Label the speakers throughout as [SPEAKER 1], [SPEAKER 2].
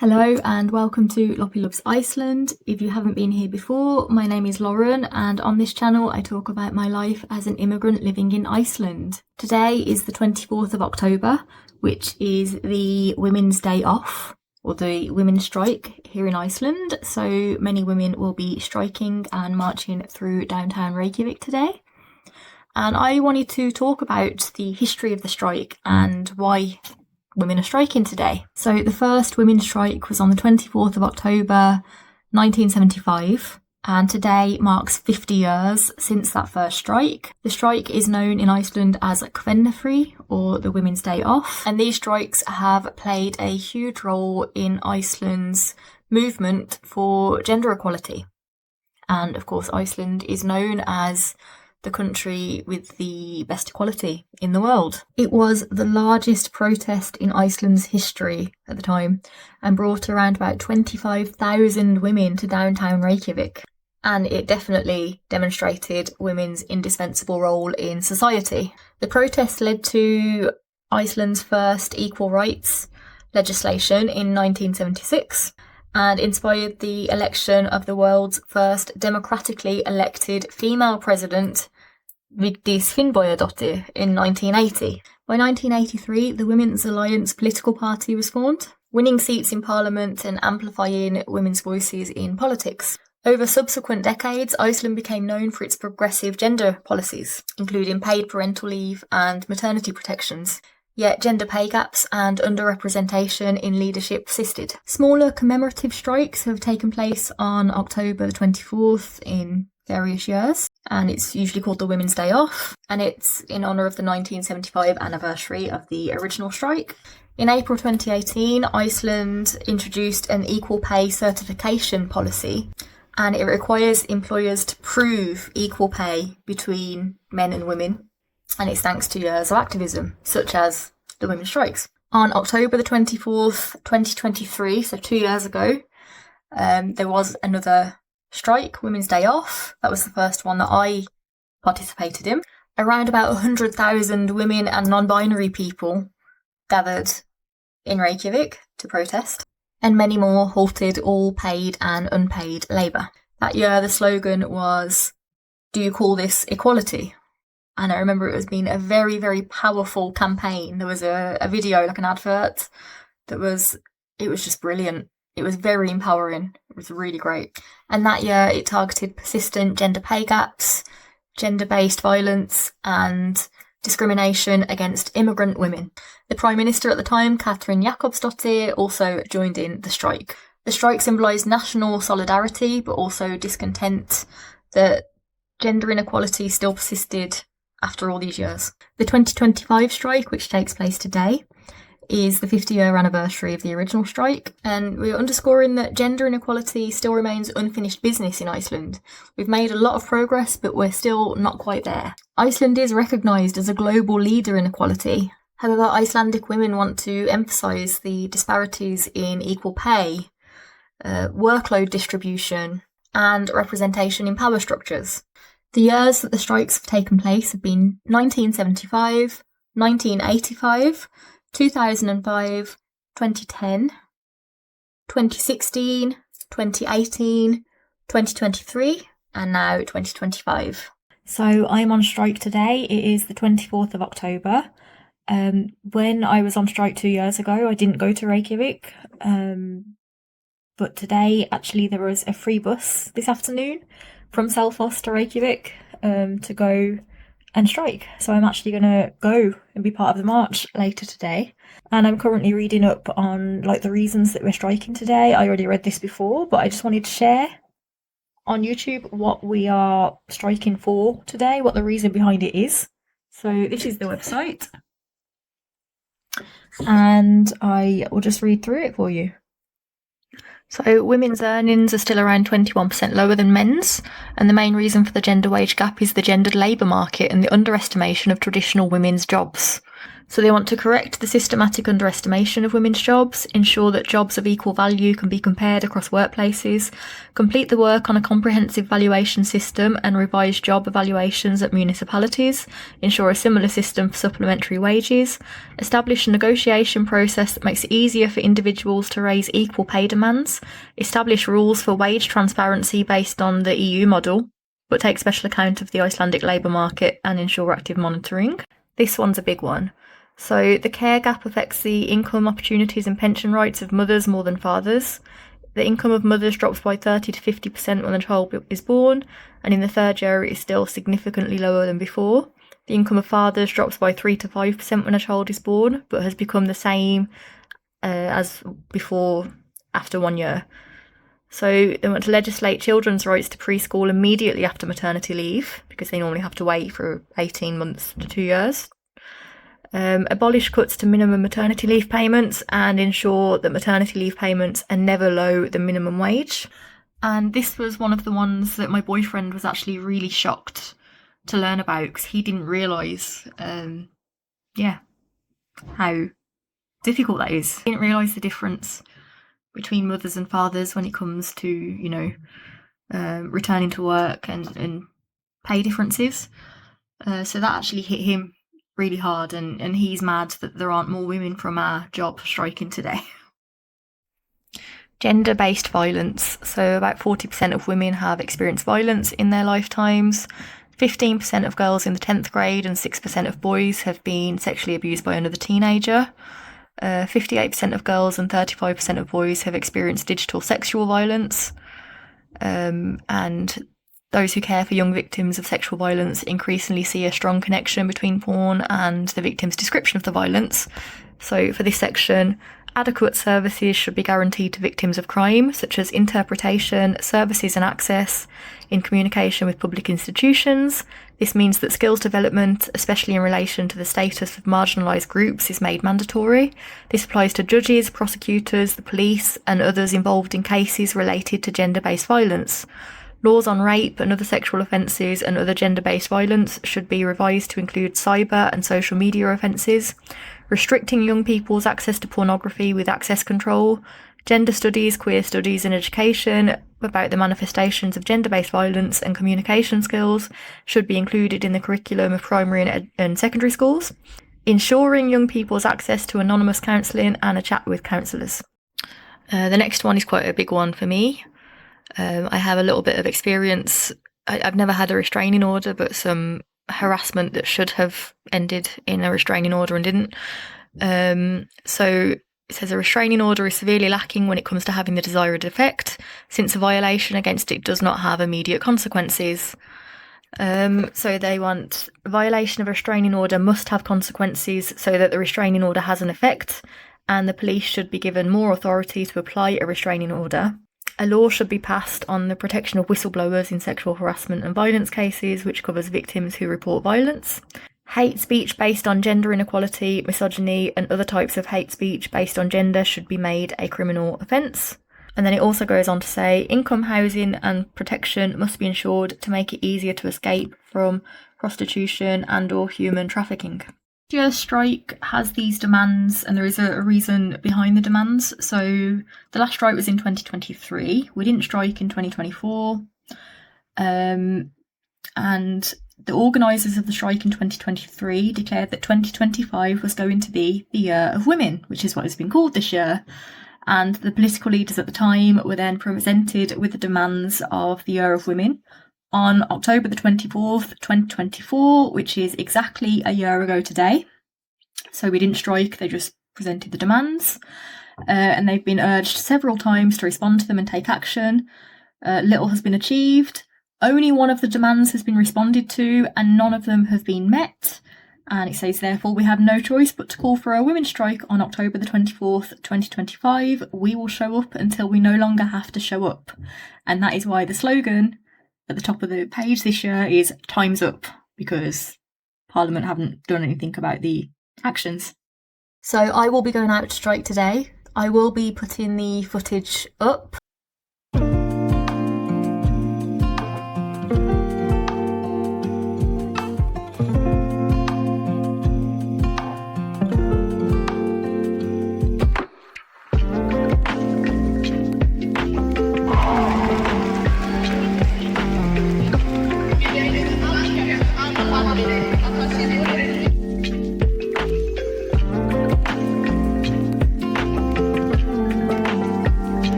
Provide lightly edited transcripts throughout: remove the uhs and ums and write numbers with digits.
[SPEAKER 1] Hello and welcome to Loppy Loves Iceland. If you haven't been here before, my name is Lauren and on this channel I talk about my life as an immigrant living in Iceland. Today is the 24th of October, which is the Women's Day Off, or the Women's Strike here in Iceland. So many women will be striking and marching through downtown Reykjavik today. And I wanted to talk about the history of the strike and why women are striking today. So the first women's strike was on the 24th of October 1975, and today marks 50 years since that first strike. The strike is known in Iceland as Kvennafrí, or the Women's Day Off, and these strikes have played a huge role in Iceland's movement for gender equality. And of course Iceland is known as the country with the best equality in the world. It was the largest protest in Iceland's history at the time and brought around about 25,000 women to downtown Reykjavik. And it definitely demonstrated women's indispensable role in society. The protest led to Iceland's first equal rights legislation in 1976 and inspired the election of the world's first democratically elected female president, Vigdís Finnbogadóttir, in 1980. By 1983, the Women's Alliance political party was formed, winning seats in parliament and amplifying women's voices in politics. Over subsequent decades, Iceland became known for its progressive gender policies, including paid parental leave and maternity protections. Yet gender pay gaps and underrepresentation in leadership persisted. Smaller commemorative strikes have taken place on October the 24th in various years, and it's usually called the Women's Day Off, and it's in honour of the 1975 anniversary of the original strike. In April 2018, Iceland introduced an equal pay certification policy, and it requires employers to prove equal pay between men and women, and it's thanks to years of activism, such as the women's strikes. On October the 24th, 2023, so 2 years ago, there was another strike, Women's Day Off. That was the first one that I participated in. Around about 100,000 women and non-binary people gathered in Reykjavik to protest, and many more halted all paid and unpaid labour. That year the slogan was, "Do you call this equality?" And I remember it was being a very, very powerful campaign. There was a video, like an advert, it was just brilliant. It was very empowering. It was really great. And that year it targeted persistent gender pay gaps, gender-based violence and discrimination against immigrant women. The Prime Minister at the time, Katrín Jakobsdóttir, also joined in the strike. The strike symbolised national solidarity, but also discontent that gender inequality still persisted after all these years. The 2025 strike, which takes place today, is the 50-year anniversary of the original strike, and we're underscoring that gender inequality still remains unfinished business in Iceland. We've made a lot of progress, but we're still not quite there. Iceland is recognised as a global leader in equality. However, Icelandic women want to emphasise the disparities in equal pay, workload distribution, and representation in power structures. The years that the strikes have taken place have been 1975, 1985, 2005, 2010, 2016, 2018, 2023, and now 2025. So I'm on strike today. It is the 24th of October. When I was on strike 2 years ago, I didn't go to Reykjavik. But today, actually, there was a free bus this afternoon from Selfoss to Reykjavik to go and strike. So I'm actually going to go and be part of the march later today. And I'm currently reading up on the reasons that we're striking today. I already read this before, but I just wanted to share on YouTube what we are striking for today, what the reason behind it is. So this is the website, and I will just read through it for you. So women's earnings are still around 21% lower than men's, and the main reason for the gender wage gap is the gendered labour market and the underestimation of traditional women's jobs. So they want to correct the systematic underestimation of women's jobs, ensure that jobs of equal value can be compared across workplaces, complete the work on a comprehensive valuation system and revise job evaluations at municipalities, ensure a similar system for supplementary wages, establish a negotiation process that makes it easier for individuals to raise equal pay demands, establish rules for wage transparency based on the EU model, but take special account of the Icelandic labour market and ensure active monitoring. This one's a big one. So the care gap affects the income, opportunities and pension rights of mothers more than fathers. The income of mothers drops by 30 to 50% when a child is born, and in the third year it is still significantly lower than before. The income of fathers drops by 3 to 5% when a child is born, but has become the same as before after 1 year. So they want to legislate children's rights to preschool immediately after maternity leave, because they normally have to wait for 18 months to 2 years. Abolish cuts to minimum maternity leave payments and ensure that maternity leave payments are never below the minimum wage. And this was one of the ones that my boyfriend was actually really shocked to learn about, because he didn't realise, how difficult that is. He didn't realise the difference between mothers and fathers when it comes to, returning to work and pay differences. So that actually hit him really hard, and he's mad that there aren't more women from our job striking today. Gender-based violence. So about 40% of women have experienced violence in their lifetimes. 15% of girls in the 10th grade and 6% of boys have been sexually abused by another teenager. 58% of girls and 35% of boys have experienced digital sexual violence. And those who care for young victims of sexual violence increasingly see a strong connection between porn and the victim's description of the violence. So for this section, adequate services should be guaranteed to victims of crime, such as interpretation, services and access in communication with public institutions. This means that skills development, especially in relation to the status of marginalised groups, is made mandatory. This applies to judges, prosecutors, the police, and others involved in cases related to gender-based violence. Laws on rape and other sexual offences and other gender-based violence should be revised to include cyber and social media offences. Restricting young people's access to pornography with access control. Gender studies, queer studies and education about the manifestations of gender-based violence and communication skills should be included in the curriculum of primary and secondary schools. Ensuring young people's access to anonymous counselling and a chat with counsellors. The next one is quite a big one for me. I have a little bit of experience. I've never had a restraining order, but some harassment that should have ended in a restraining order and didn't. So it says a restraining order is severely lacking when it comes to having the desired effect, since a violation against it does not have immediate consequences. So they want a violation of a restraining order must have consequences so that the restraining order has an effect, and the police should be given more authority to apply a restraining order. A law should be passed on the protection of whistleblowers in sexual harassment and violence cases, which covers victims who report violence. Hate speech based on gender inequality, misogyny, and other types of hate speech based on gender should be made a criminal offence. And then it also goes on to say income, housing and protection must be ensured to make it easier to escape from prostitution and or human trafficking. The strike has these demands, and there is a reason behind the demands. So the last strike was in 2023. We didn't strike in 2024. And the organisers of the strike in 2023 declared that 2025 was going to be the year of women, which is what it's been called this year. And the political leaders at the time were then presented with the demands of the year of women on October the 24th, 2024, which is exactly a year ago today. So we didn't strike, they just presented the demands. And they've been urged several times to respond to them and take action. Little has been achieved. Only one of the demands has been responded to, and none of them have been met. And it says, therefore, we have no choice but to call for a women's strike on October the 24th, 2025. We will show up until we no longer have to show up. And that is why the slogan at the top of the page this year is "Time's Up," because Parliament haven't done anything about the actions. So I will be going out to strike today. I will be putting the footage up.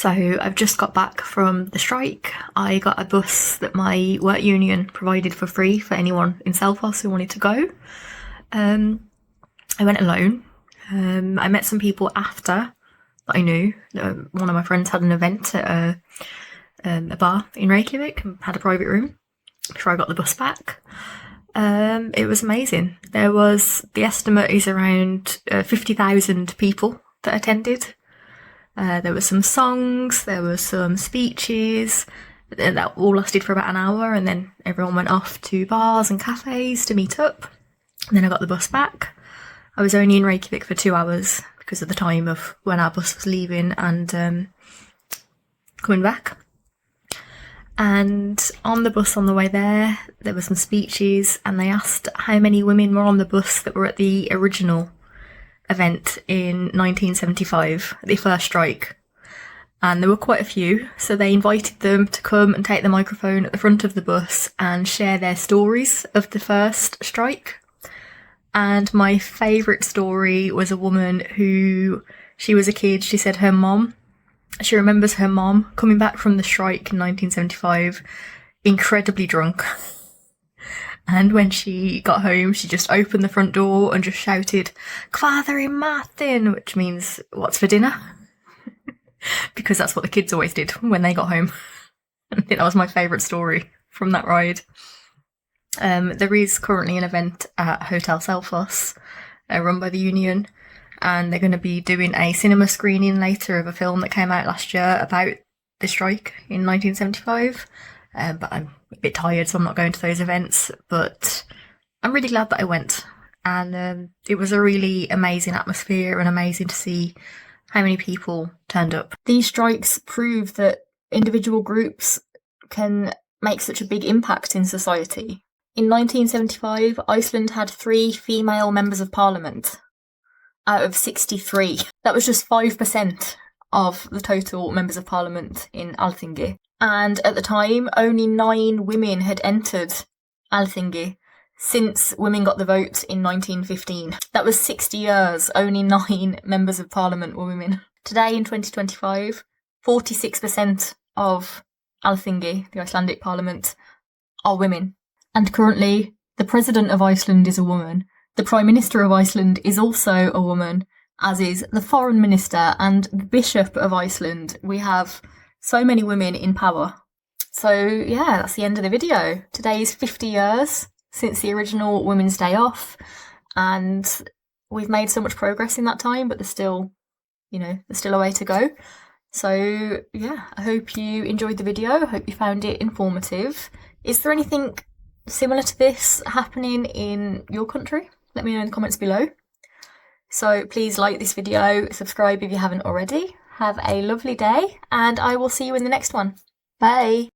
[SPEAKER 1] So I've just got back from the strike. I got a bus that my work union provided for free for anyone in Selfos who wanted to go. I went alone. I met some people after that I knew. One of my friends had an event at a bar in Reykjavik and had a private room before I got the bus back. It was amazing. The estimate is around 50,000 people that attended. There were some songs, there were some speeches, that all lasted for about an hour, and then everyone went off to bars and cafes to meet up. And then I got the bus back. I was only in Reykjavik for 2 hours because of the time of when our bus was leaving and coming back. And on the bus on the way there were some speeches, and they asked how many women were on the bus that were at the original event in 1975, the first strike. And there were quite a few, so they invited them to come and take the microphone at the front of the bus and share their stories of the first strike. And my favourite story was a woman who, she was a kid, she said she remembers her mom coming back from the strike in 1975, incredibly drunk. And when she got home, she just opened the front door and just shouted, "Hvað er í matinn?" which means, "What's for dinner?" Because that's what the kids always did when they got home. I think that was my favourite story from that ride. There is currently an event at Hotel Selfos, run by the union, and they're going to be doing a cinema screening later of a film that came out last year about the strike in 1975. But I'm a bit tired, so I'm not going to those events. But I'm really glad that I went. And it was a really amazing atmosphere and amazing to see how many people turned up. These strikes prove that individual groups can make such a big impact in society. In 1975, Iceland had 3 female members of parliament out of 63. That was just 5% of the total members of parliament in Alþingi. And at the time, only 9 women had entered Alþingi since women got the vote in 1915. That was 60 years, only 9 members of parliament were women. Today in 2025, 46% of Alþingi, the Icelandic parliament, are women. And currently, the president of Iceland is a woman. The Prime Minister of Iceland is also a woman, as is the Foreign Minister and the Bishop of Iceland. We have so many women in power. So yeah, that's the end of the video. Today is 50 years since the original Women's Day off, and we've made so much progress in that time, but there's still a way to go. So yeah, I hope you enjoyed the video. I hope you found it informative. Is there anything similar to this happening in your country? Let me know in the comments below. So please like this video, subscribe if you haven't already. Have a lovely day, and I will see you in the next one. Bye!